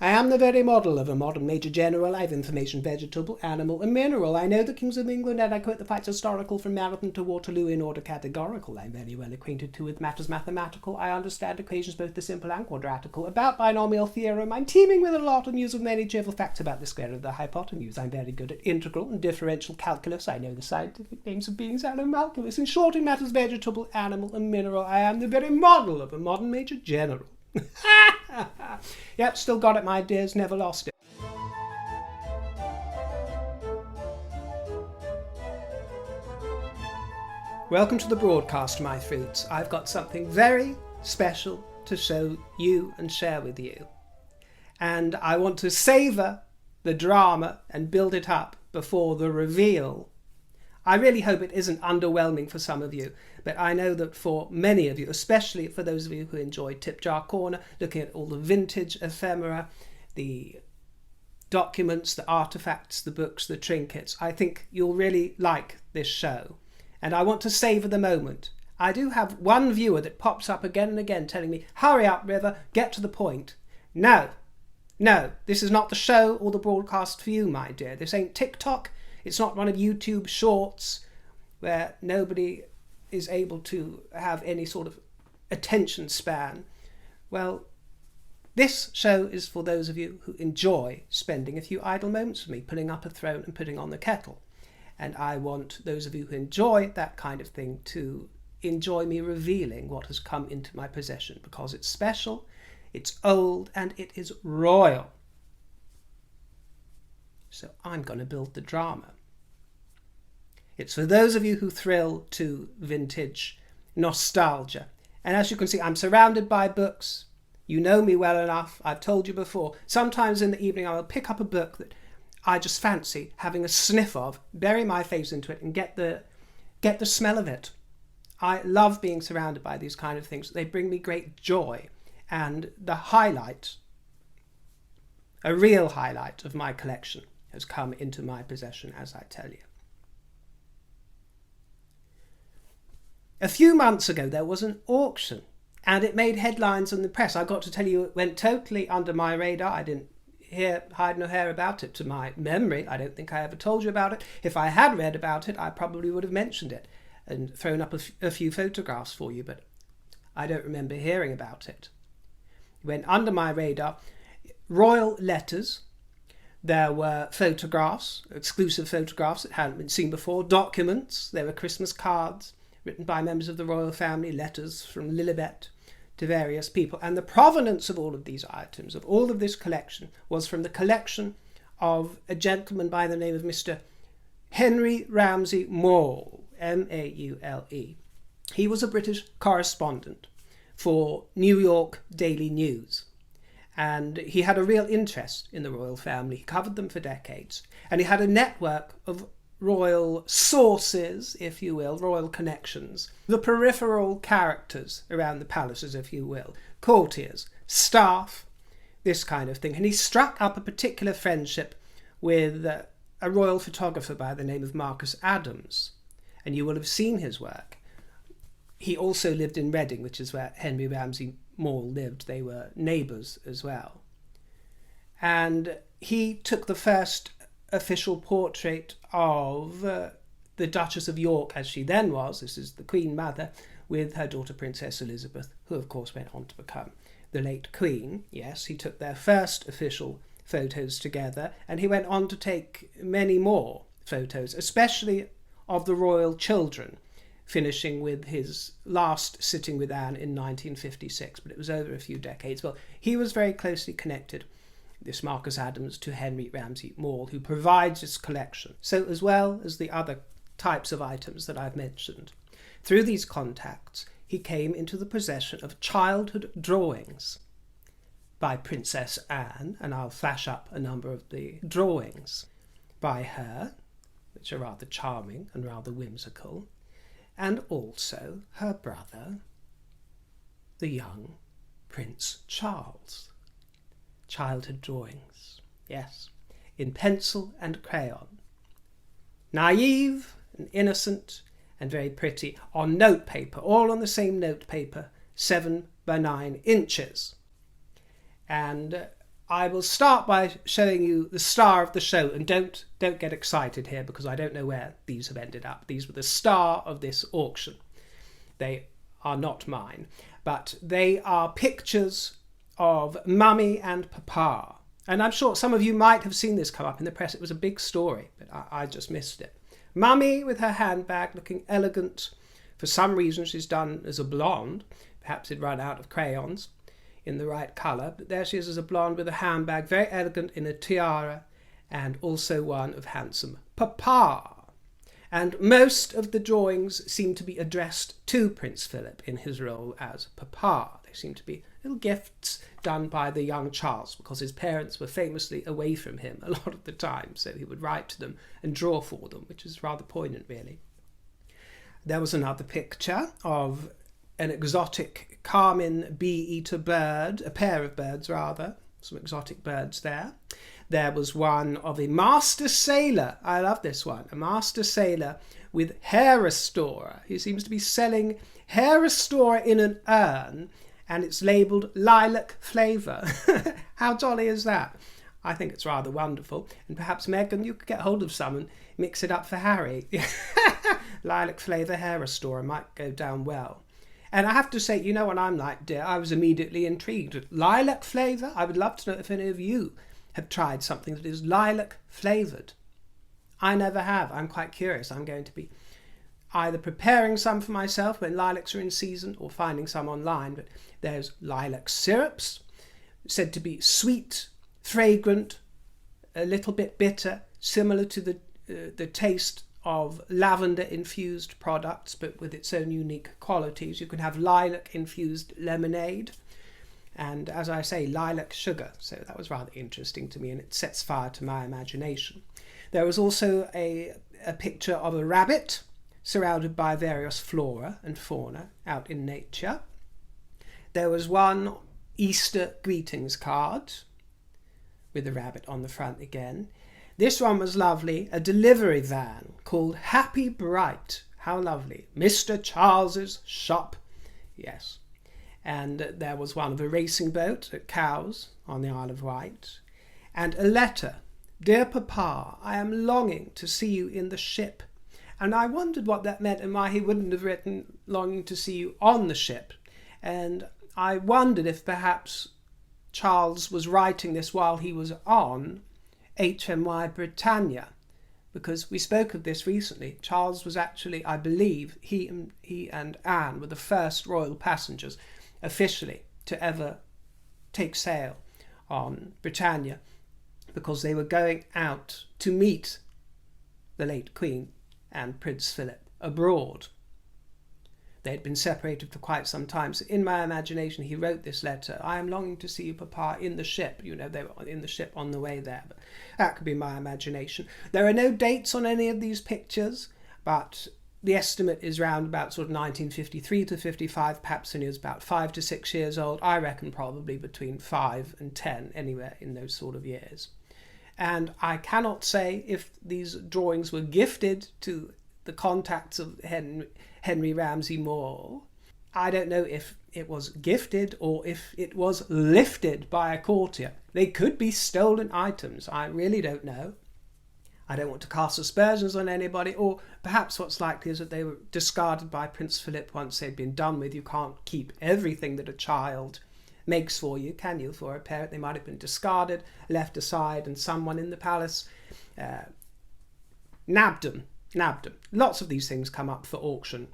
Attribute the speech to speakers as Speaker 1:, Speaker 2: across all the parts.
Speaker 1: I am the very model of a modern major general. I have information, vegetable, animal, and mineral. I know the kings of England, and I quote the fights historical from Marathon to Waterloo in order categorical. I am very well acquainted too with matters mathematical. I understand equations both the simple and quadratical. About binomial theorem, I'm teeming with a lot of news of many trivial facts about the square of the hypotenuse. I'm very good at integral and differential calculus. I know the scientific names of beings and calculus. In short, in matters vegetable, animal, and mineral, I am the very model of a modern major general. Yep, still got it, my dears, never lost it. Welcome to the broadcast, my fruits. I've got something very special to show you and share with you. And I want to savour the drama and build it up before the reveal. I really hope it isn't underwhelming for some of you, but I know that for many of you, especially for those of you who enjoy Tip Jar Corner, looking at all the vintage ephemera, the documents, the artefacts, the books, the trinkets, I think you'll really like this show. And I want to savour the moment. I do have one viewer that pops up again and again telling me, hurry up, River, get to the point. No, this is not the show or the broadcast for you, my dear. This ain't TikTok. It's not one of YouTube shorts where nobody is able to have any sort of attention span. Well, this show is for those of you who enjoy spending a few idle moments with me, putting up a throne and putting on the kettle. And I want those of you who enjoy that kind of thing to enjoy me revealing what has come into my possession, because it's special, it's old, and it is royal. So I'm going to build the drama. It's for those of you who thrill to vintage nostalgia. And as you can see, I'm surrounded by books. You know me well enough. I've told you before. Sometimes in the evening I will pick up a book that I just fancy having a sniff of, bury my face into it and get the smell of it. I love being surrounded by these kind of things. They bring me great joy. And the highlight, a real highlight of my collection, has come into my possession, as I tell you. A few months ago there was an auction and it made headlines in the press. I got to tell you, it went totally under my radar. I didn't hear hide nor hair about it to my memory. I don't think I ever told you about it. If I had read about it, I probably would have mentioned it and thrown up a few photographs for you, but I don't remember hearing about it. It went under my radar. Royal letters. There were photographs, exclusive photographs that hadn't been seen before, documents, there were Christmas cards written by members of the royal family, letters from Lilibet to various people. And the provenance of all of these items, of all of this collection, was from the collection of a gentleman by the name of Mr. Henry Ramsay Maule, M-A-U-L-E. He was a British correspondent for New York Daily News. And he had a real interest in the royal family. He covered them for decades. And he had a network of royal sources, if you will, royal connections, the peripheral characters around the palaces, if you will, courtiers, staff, this kind of thing. And he struck up a particular friendship with a royal photographer by the name of Marcus Adams. And you will have seen his work. He also lived in Reading, which is where Henry Ramsay Maule lived. They were neighbours as well. And he took the first official portrait of the Duchess of York, as she then was, this is the Queen Mother, with her daughter Princess Elizabeth, who of course went on to become the late Queen. Yes, he took their first official photos together, and he went on to take many more photos, especially of the royal children, finishing with his last sitting with Anne in 1956, but it was over a few decades. Well, he was very closely connected, this Marcus Adams, to Henry Ramsay Maule, who provides this collection. So as well as the other types of items that I've mentioned, through these contacts, he came into the possession of childhood drawings by Princess Anne, and I'll flash up a number of the drawings by her, which are rather charming and rather whimsical, and also her brother, the young Prince Charles. Childhood drawings, yes, in pencil and crayon. Naive and innocent and very pretty, on note paper, all on the same note paper, 7 by 9 inches. And I will start by showing you the star of the show, and don't get excited here because I don't know where these have ended up. These were the star of this auction. They are not mine, but they are pictures of Mummy and Papa. And I'm sure some of you might have seen this come up in the press. It was a big story, but I just missed it. Mummy with her handbag looking elegant. For some reason she's done as a blonde. Perhaps it'd run out of crayons in the right colour, but there she is as a blonde with a handbag, very elegant in a tiara, and also one of handsome Papa. And most of the drawings seem to be addressed to Prince Philip in his role as Papa. They seem to be little gifts done by the young Charles, because his parents were famously away from him a lot of the time, so he would write to them and draw for them, which is rather poignant, really. There was another picture of an exotic carmine bee-eater bird, a pair of birds rather, some exotic birds there. There was one of a master sailor, I love this one, a master sailor with hair restorer. He seems to be selling hair restorer in an urn, and it's labelled lilac flavour. How jolly is that? I think it's rather wonderful. And perhaps, Meghan, you could get hold of some and mix it up for Harry. Lilac flavour hair restorer might go down well. And I have to say, you know what I'm like, dear? I was immediately intrigued. Lilac flavour? I would love to know if any of you have tried something that is lilac flavoured. I never have. I'm quite curious. I'm going to be either preparing some for myself when lilacs are in season or finding some online. But there's lilac syrups, said to be sweet, fragrant, a little bit bitter, similar to the taste of lavender-infused products, but with its own unique qualities. You can have lilac-infused lemonade, and as I say, lilac sugar. So that was rather interesting to me, and it sets fire to my imagination. There was also a picture of a rabbit surrounded by various flora and fauna out in nature. There was one Easter greetings card with a rabbit on the front again. This one was lovely, a delivery van called Happy Bright. How lovely. Mr. Charles's shop. Yes. And there was one of a racing boat at Cowes on the Isle of Wight. And a letter. Dear Papa, I am longing to see you in the ship. And I wondered what that meant and why he wouldn't have written longing to see you on the ship. And I wondered if perhaps Charles was writing this while he was on HMY Britannia, because we spoke of this recently. Charles was actually, I believe, he and Anne were the first royal passengers officially to ever take sail on Britannia, because they were going out to meet the late Queen and Prince Philip abroad. They had been separated for quite some time. So in my imagination, he wrote this letter. I am longing to see you, Papa, in the ship. You know, they were in the ship on the way there. But that could be my imagination. There are no dates on any of these pictures, but the estimate is round about sort of 1953 to 55. Perhaps when he was about 5 to 6 years old. I reckon probably between 5 and 10, anywhere in those sort of years. And I cannot say if these drawings were gifted to the contacts of Henry Ramsay Moore. I don't know if it was gifted or if it was lifted by a courtier. They could be stolen items. I really don't know. I don't want to cast aspersions on anybody, or perhaps what's likely is that they were discarded by Prince Philip once they'd been done with. You can't keep everything that a child makes for you, can you? For a parent, they might have been discarded, left aside, and someone in the palace nabbed them. Lots of these things come up for auction.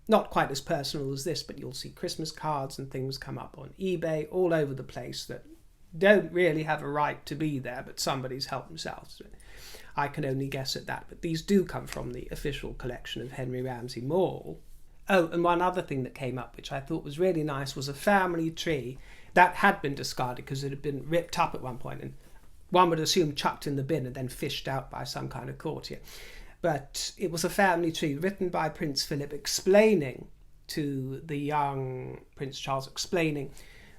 Speaker 1: Not quite as personal as this, but you'll see Christmas cards and things come up on eBay all over the place that don't really have a right to be there, but somebody's helped themselves. I can only guess at that, but these do come from the official collection of Henry Ramsay Moore. Oh, and one other thing that came up, which I thought was really nice, was a family tree that had been discarded because it had been ripped up at one point, and one would assume chucked in the bin and then fished out by some kind of courtier. But it was a family tree written by Prince Philip, explaining to the young Prince Charles, explaining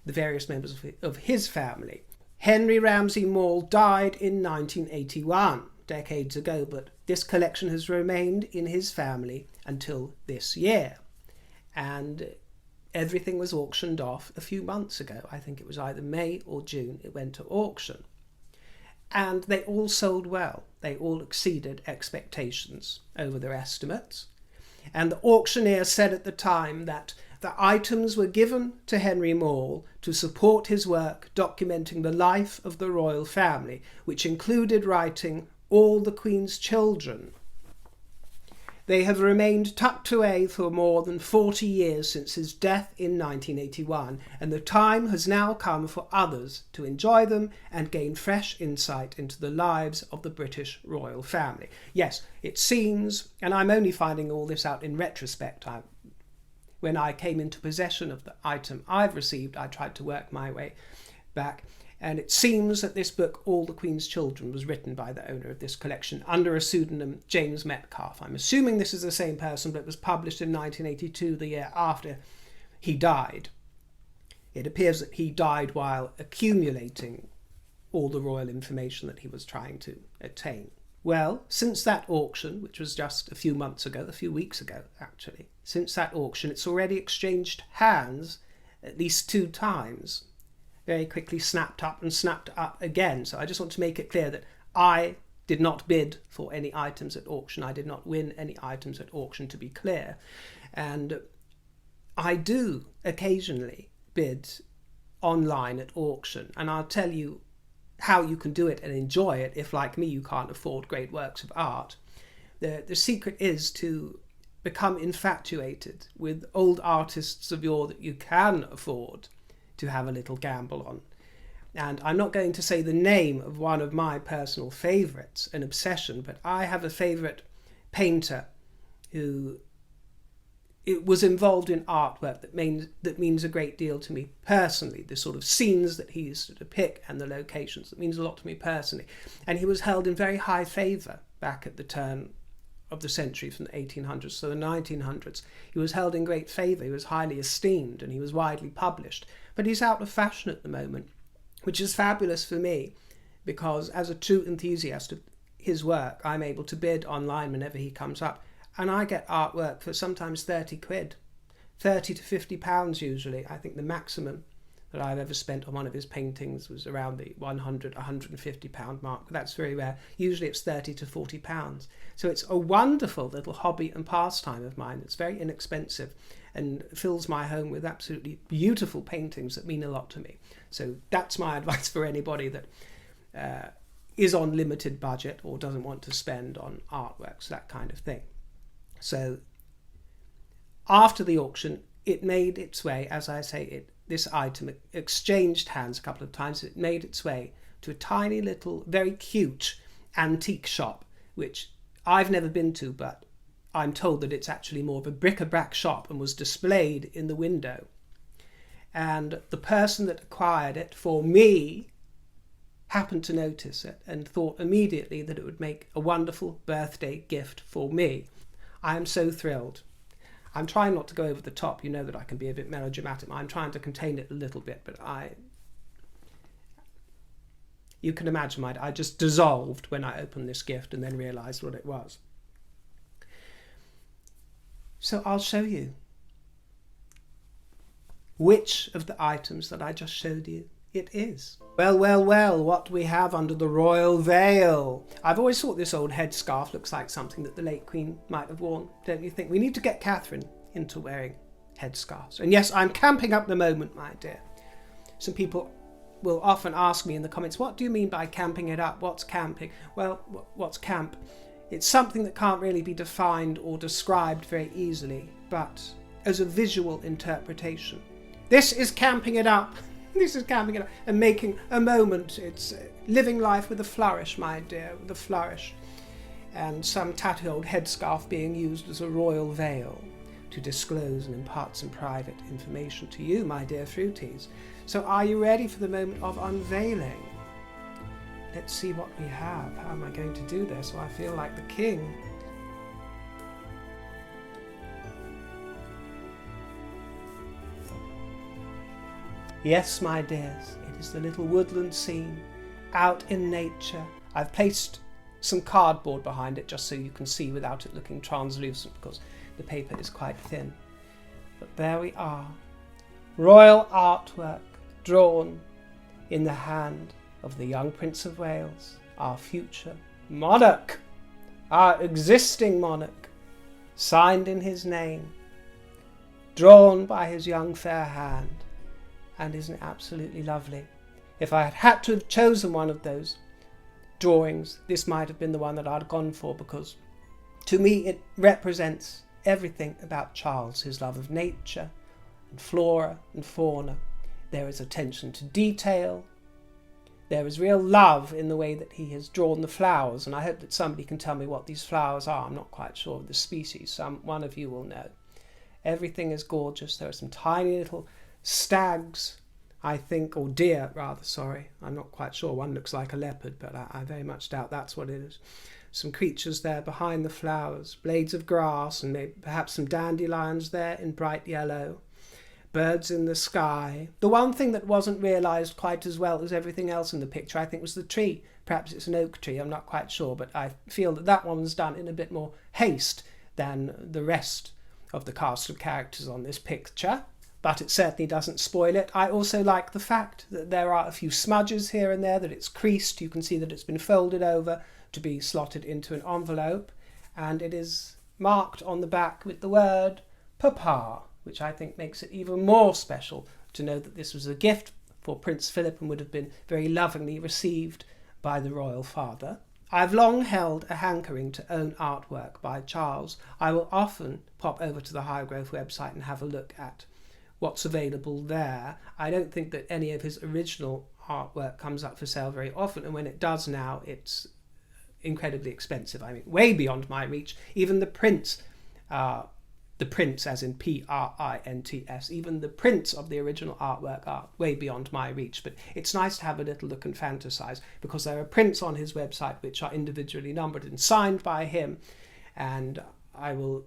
Speaker 1: the various members of his family. Henry Ramsay Moore died in 1981, decades ago, but this collection has remained in his family until this year. And everything was auctioned off a few months ago. I think it was either May or June it went to auction. And they all sold well. They all exceeded expectations over their estimates. And the auctioneer said at the time that the items were given to Henry Maule to support his work documenting the life of the royal family, which included writing all the Queen's children. They have remained tucked away for more than 40 years since his death in 1981, and the time has now come for others to enjoy them and gain fresh insight into the lives of the British royal family. Yes, it seems, and I'm only finding all this out in retrospect, when I came into possession of the item I've received, I tried to work my way back. And it seems that this book, All the Queen's Children, was written by the owner of this collection under a pseudonym, James Metcalfe. I'm assuming this is the same person, but it was published in 1982, the year after he died. It appears that he died while accumulating all the royal information that he was trying to attain. Well, since that auction, which was just a few weeks ago actually, since that auction, it's already exchanged hands at least 2 times. Very quickly snapped up and snapped up again. So I just want to make it clear that I did not bid for any items at auction. I did not win any items at auction, to be clear. And I do occasionally bid online at auction, and I'll tell you how you can do it and enjoy it if, like me, you can't afford great works of art. The secret is to become infatuated with old artists of yore that you can afford to have a little gamble on. And I'm not going to say the name of one of my personal favourites, an obsession, but I have a favourite painter who was involved in artwork that means a great deal to me personally. The sort of scenes that he used to depict and the locations, that means a lot to me personally. And he was held in very high favour back at the turn of the century, from the 1800s to the 1900s. He was held in great favour, he was highly esteemed, and he was widely published. But he's out of fashion at the moment, which is fabulous for me, because as a true enthusiast of his work, I'm able to bid online whenever he comes up, and I get artwork for sometimes 30 quid, 30 to 50 pounds usually. I think the maximum that I've ever spent on one of his paintings was around the 100, 150 pound mark. But that's very rare. Usually it's 30 to 40 pounds. So it's a wonderful little hobby and pastime of mine. It's very inexpensive and fills my home with absolutely beautiful paintings that mean a lot to me. So that's my advice for anybody that is on limited budget or doesn't want to spend on artworks, that kind of thing. So after the auction, it made its way, as I say, this item exchanged hands a couple of times. It made its way to a tiny little, very cute antique shop, which I've never been to, but I'm told that it's actually more of a bric-a-brac shop and was displayed in the window. And the person that acquired it for me happened to notice it and thought immediately that it would make a wonderful birthday gift for me. I am so thrilled. I'm trying not to go over the top. You know that I can be a bit melodramatic. I'm trying to contain it a little bit, but you can imagine I just dissolved when I opened this gift and then realised what it was. So I'll show you which of the items that I just showed you it is. Well, well, well, what do we have under the royal veil? I've always thought this old headscarf looks like something that the late Queen might have worn, don't you think? We need to get Catherine into wearing headscarves. And yes, I'm camping up the moment, my dear. Some people will often ask me in the comments, what do you mean by camping it up? What's camping? Well, what's camp? It's something that can't really be defined or described very easily, but as a visual interpretation. This is camping it up. This is camping it up and making a moment. It's living life with a flourish, my dear, with a flourish. And some tatty old headscarf being used as a royal veil to disclose and impart some private information to you, my dear fruities. So are you ready for the moment of unveiling? Let's see what we have. How am I going to do this so I feel like the king? Yes, my dears, it is the little woodland scene out in nature. I've placed some cardboard behind it just so you can see without it looking translucent because the paper is quite thin. But there we are, royal artwork drawn in the hand of the young Prince of Wales, our future monarch, our existing monarch, signed in his name, drawn by his young fair hand, and isn't it absolutely lovely? If I had had to have chosen one of those drawings, this might have been the one that I'd gone for, because to me it represents everything about Charles, his love of nature and flora and fauna. There is attention to detail. There is real love in the way that he has drawn the flowers, and I hope that somebody can tell me what these flowers are. I'm not quite sure of the species. One of you will know. Everything is gorgeous. There are some tiny little stags, I think, or deer rather, sorry. I'm not quite sure. One looks like a leopard, but I very much doubt that's what it is. Some creatures there behind the flowers, blades of grass, and maybe perhaps some dandelions there in bright yellow. Birds in the sky. The one thing that wasn't realised quite as well as everything else in the picture, I think, was the tree. Perhaps it's an oak tree, I'm not quite sure, but I feel that that one was done in a bit more haste than the rest of the cast of characters on this picture, but it certainly doesn't spoil it. I also like the fact that there are a few smudges here and there, that it's creased. You can see that it's been folded over to be slotted into an envelope, and it is marked on the back with the word Papa, which I think makes it even more special to know that this was a gift for Prince Philip and would have been very lovingly received by the royal father. I've long held a hankering to own artwork by Charles. I will often pop over to the Highgrove website and have a look at what's available there. I don't think that any of his original artwork comes up for sale very often, and when it does now, it's incredibly expensive. I mean, way beyond my reach. Even the prints as in Prints, even the prints of the original artwork are way beyond my reach, but it's nice to have a little look and fantasize, because there are prints on his website which are individually numbered and signed by him, and I will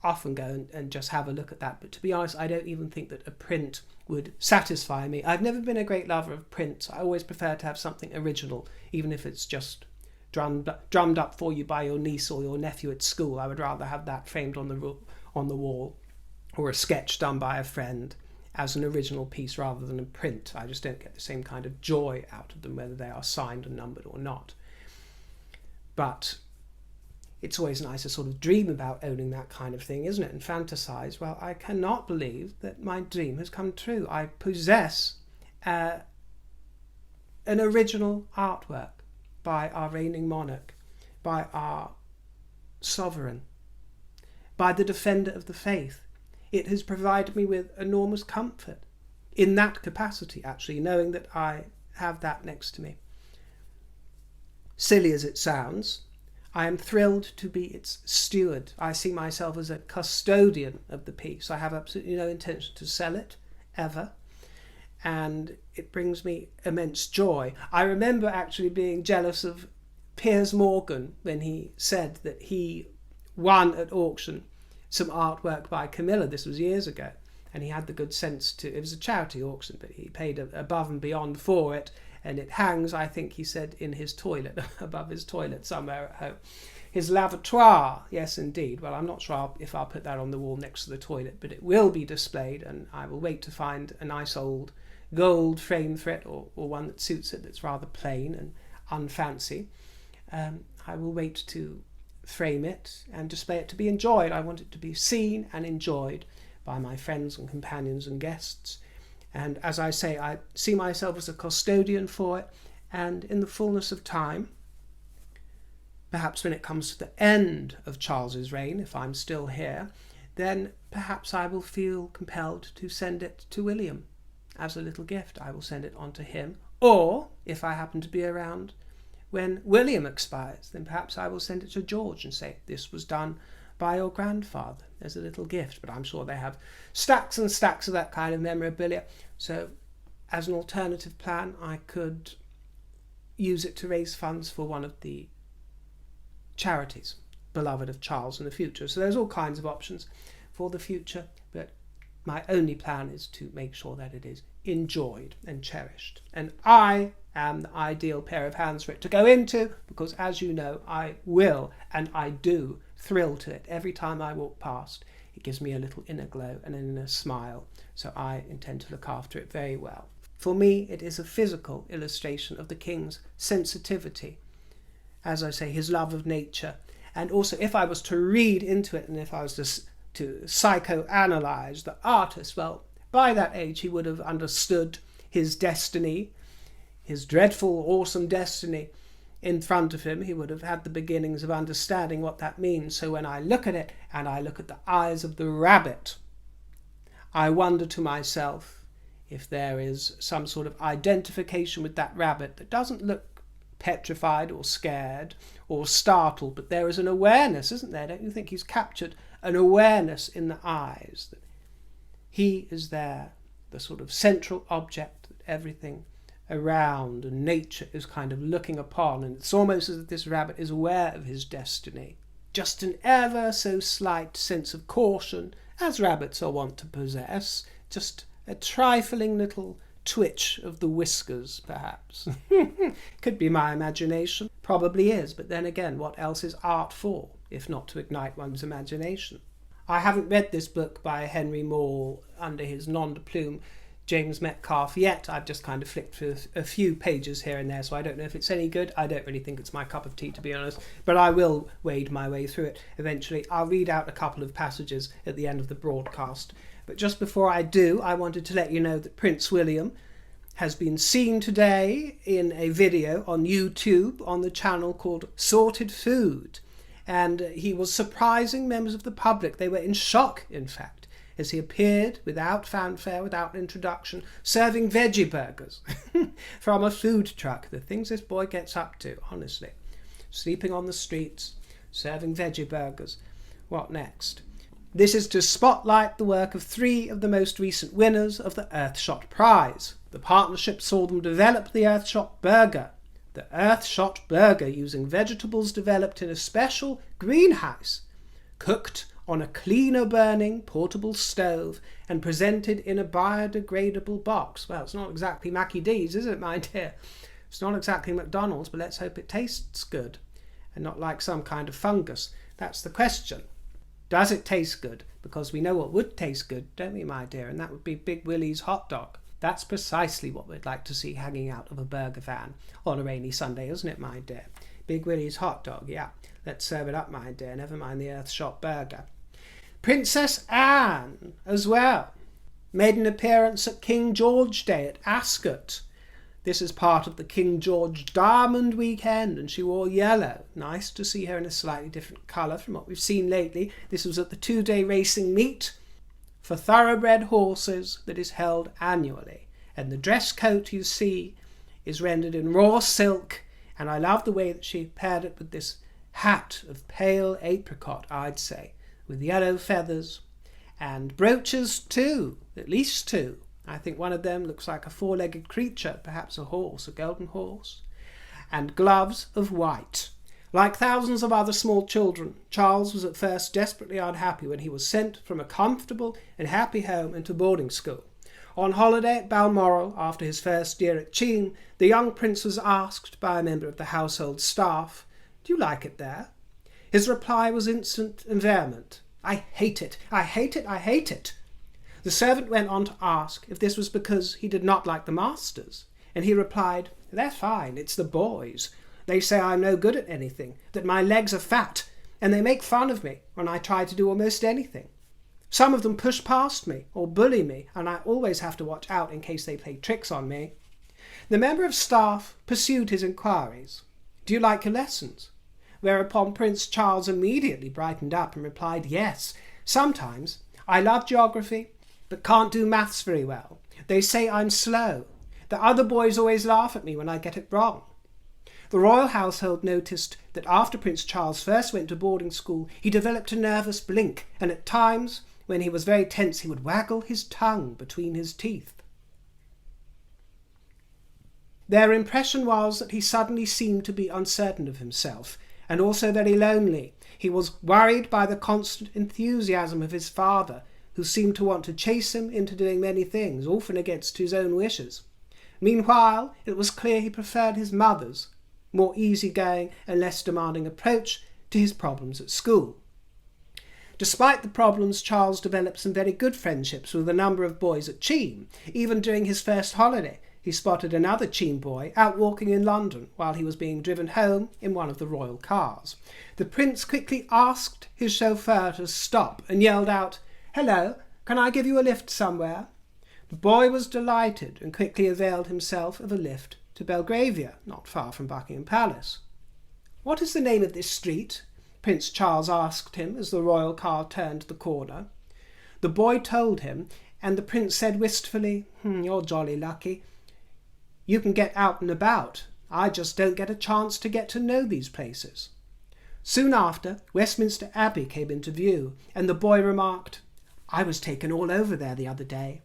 Speaker 1: often go and just have a look at that. But to be honest, I don't even think that a print would satisfy me. I've never been a great lover of prints. I always prefer to have something original, even if it's just drummed up for you by your niece or your nephew at school. I would rather have that framed on the wall, or a sketch done by a friend as an original piece rather than a print. I just don't get the same kind of joy out of them, whether they are signed and numbered or not. But it's always nice to sort of dream about owning that kind of thing, isn't it? And fantasize. Well, I cannot believe that my dream has come true. I possess an original artwork by our reigning monarch, by our sovereign, by the defender of the faith. It has provided me with enormous comfort in that capacity, actually, knowing that I have that next to me. Silly as it sounds, I am thrilled to be its steward. I see myself as a custodian of the piece. I have absolutely no intention to sell it, ever, and it brings me immense joy. I remember actually being jealous of Piers Morgan when he said that he won at auction some artwork by Camilla. This was years ago, and he had the good sense to, it was a charity auction, but he paid above and beyond for it, and it hangs, I think he said, in his toilet, above his toilet somewhere at home. His lavatoire, yes indeed. Well, I'm not sure if I'll put that on the wall next to the toilet, but it will be displayed, and I will wait to find a nice old gold frame for it, or one that suits it, that's rather plain and unfancy. I will wait to frame it and display it to be enjoyed. I want it to be seen and enjoyed by my friends and companions and guests. And as I say, I see myself as a custodian for it, and in the fullness of time, perhaps when it comes to the end of Charles's reign, if I'm still here, then perhaps I will feel compelled to send it to William as a little gift. I will send it on to him, or if I happen to be around when William expires, then perhaps I will send it to George and say, this was done by your grandfather as a little gift. But I'm sure they have stacks and stacks of that kind of memorabilia. So as an alternative plan, I could use it to raise funds for one of the charities beloved of Charles in the future. So there's all kinds of options for the future, but my only plan is to make sure that it is enjoyed and cherished. And I am the ideal pair of hands for it to go into, because as you know, I will and I do thrill to it every time I walk past. It gives me a little inner glow and an inner smile, so I intend to look after it very well. For me, it is a physical illustration of the king's sensitivity, as I say, his love of nature. And also, if I was to read into it, and if I was to psychoanalyze the artist, well, by that age he would have understood his destiny, his dreadful, awesome destiny in front of him. He would have had the beginnings of understanding what that means. So when I look at it, and I look at the eyes of the rabbit, I wonder to myself if there is some sort of identification with that rabbit that doesn't look petrified or scared or startled, but there is an awareness, isn't there? Don't you think he's captured an awareness in the eyes that he is there, the sort of central object that everything around and nature is kind of looking upon, and it's almost as if this rabbit is aware of his destiny. Just an ever so slight sense of caution, as rabbits are wont to possess, just a trifling little twitch of the whiskers, perhaps. Could be my imagination. Probably is, but then again, what else is art for, if not to ignite one's imagination? I haven't read this book by Henry Moore under his nom de plume, James Metcalfe, yet. I've just kind of flicked through a few pages here and there, so I don't know if it's any good. I don't really think it's my cup of tea, to be honest, but I will wade my way through it eventually. I'll read out a couple of passages at the end of the broadcast. But just before I do, I wanted to let you know that Prince William has been seen today in a video on YouTube on the channel called Sorted Food. And he was surprising members of the public. They were in shock, in fact, as he appeared without fanfare, without introduction, serving veggie burgers from a food truck. The things this boy gets up to, honestly. Sleeping on the streets, serving veggie burgers. What next? This is to spotlight the work of 3 of the most recent winners of the Earthshot Prize. The partnership saw them develop the Earthshot Burger. The Earthshot Burger, using vegetables developed in a special greenhouse, cooked on a cleaner burning portable stove and presented in a biodegradable box. Well, it's not exactly Mackie D's, is it, my dear? It's not exactly McDonald's, but let's hope it tastes good and not like some kind of fungus. That's the question. Does it taste good? Because we know what would taste good, don't we, my dear? And that would be Big Willie's hot dog. That's precisely what we'd like to see hanging out of a burger van on a rainy Sunday, isn't it, my dear? Big Willie's hot dog, yeah. Let's serve it up, my dear. Never mind the Earthshot Burger. Princess Anne, as well, made an appearance at King George Day at Ascot. This is part of the King George Diamond Weekend, and she wore yellow. Nice to see her in a slightly different colour from what we've seen lately. This was at the 2-day racing meet for thoroughbred horses that is held annually. And the dress coat you see is rendered in raw silk, and I love the way that she paired it with this hat of pale apricot, I'd say, with yellow feathers, and brooches too, at least 2. I think one of them looks like a 4-legged creature, perhaps a horse, a golden horse, and gloves of white. Like thousands of other small children, Charles was at first desperately unhappy when he was sent from a comfortable and happy home into boarding school. On holiday at Balmoral, after his first year at Cheam, the young prince was asked by a member of the household staff, "Do you like it there?" His reply was instant and vehement. "I hate it! I hate it! I hate it!" The servant went on to ask if this was because he did not like the masters, and he replied, "They're fine, it's the boys. They say I'm no good at anything, that my legs are fat, and they make fun of me when I try to do almost anything. Some of them push past me or bully me, and I always have to watch out in case they play tricks on me." The member of staff pursued his inquiries. "Do you like your lessons?" Whereupon Prince Charles immediately brightened up and replied, "Yes, sometimes. I love geography, but can't do maths very well. They say I'm slow. The other boys always laugh at me when I get it wrong." The royal household noticed that after Prince Charles first went to boarding school, he developed a nervous blink, and at times, when he was very tense, he would waggle his tongue between his teeth. Their impression was that he suddenly seemed to be uncertain of himself, and also very lonely. He was worried by the constant enthusiasm of his father, who seemed to want to chase him into doing many things, often against his own wishes. Meanwhile, it was clear he preferred his mother's more easygoing and less demanding approach to his problems at school. Despite the problems, Charles developed some very good friendships with a number of boys at Cheam. Even during his first holiday, he spotted another Cheam boy out walking in London while he was being driven home in one of the royal cars. The prince quickly asked his chauffeur to stop and yelled out, "Hello, can I give you a lift somewhere?" The boy was delighted and quickly availed himself of a lift to Belgravia, not far from Buckingham Palace. "What is the name of this street?" Prince Charles asked him as the royal car turned the corner. The boy told him, and the prince said wistfully, "You're jolly lucky. You can get out and about. I just don't get a chance to get to know these places." Soon after, Westminster Abbey came into view, and the boy remarked, "I was taken all over there the other day."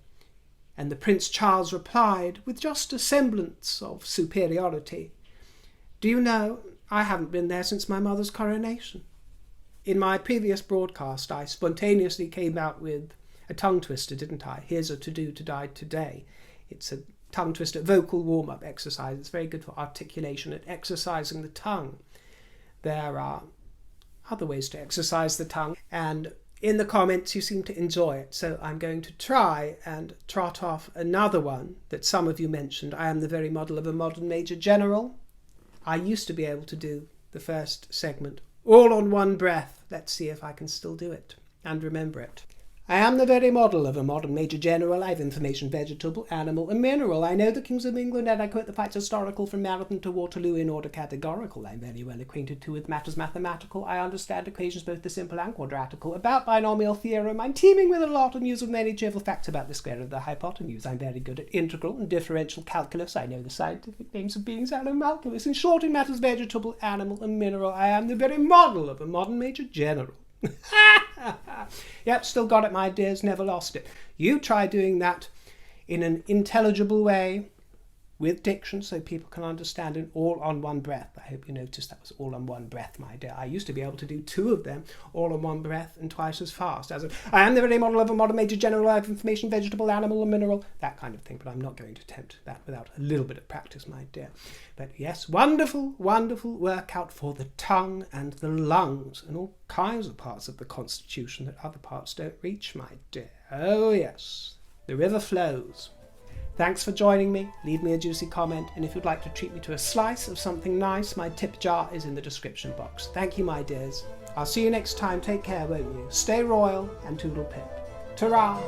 Speaker 1: And the Prince Charles replied, with just a semblance of superiority, "Do you know, I haven't been there since my mother's coronation." In my previous broadcast, I spontaneously came out with a tongue twister, didn't I? Here's a to-do to die today. It's a tongue twister vocal warm-up exercise. It's very good for articulation and exercising the tongue. There are other ways to exercise the tongue, and in the comments you seem to enjoy it, so I'm going to try and trot off another one that some of you mentioned. I am the very model of a modern Major General. I used to be able to do the first segment all on one breath. Let's see if I can still do it and remember it. I am the very model of a modern Major General. I have information, vegetable, animal and mineral. I know the kings of England, and I quote the facts historical from Marathon to Waterloo in order categorical. I'm very well acquainted too with matters mathematical. I understand equations both the simple and quadratical. About binomial theorem, I'm teeming with a lot and use of many cheerful facts about the square of the hypotenuse. I'm very good at integral and differential calculus. I know the scientific names of beings and homunculus. In short, in matters vegetable, animal and mineral, I am the very model of a modern Major General. Yep, still got it, my dears, never lost it. You try doing that in an intelligible way with diction so people can understand it all on one breath. I hope you noticed that was all on one breath, my dear. I used to be able to do two of them all on one breath and twice as fast. I am the very model of a modern Major General. I have information, vegetable, animal and mineral, that kind of thing, but I'm not going to attempt that without a little bit of practice, my dear. But yes, wonderful, wonderful workout for the tongue and the lungs and all kinds of parts of the constitution that other parts don't reach, my dear. Oh yes, the river flows. Thanks for joining me. Leave me a juicy comment, and if you'd like to treat me to a slice of something nice, my tip jar is in the description box. Thank you, my dears. I'll see you next time. Take care, won't you? Stay royal and toodle pip. Ta-ra!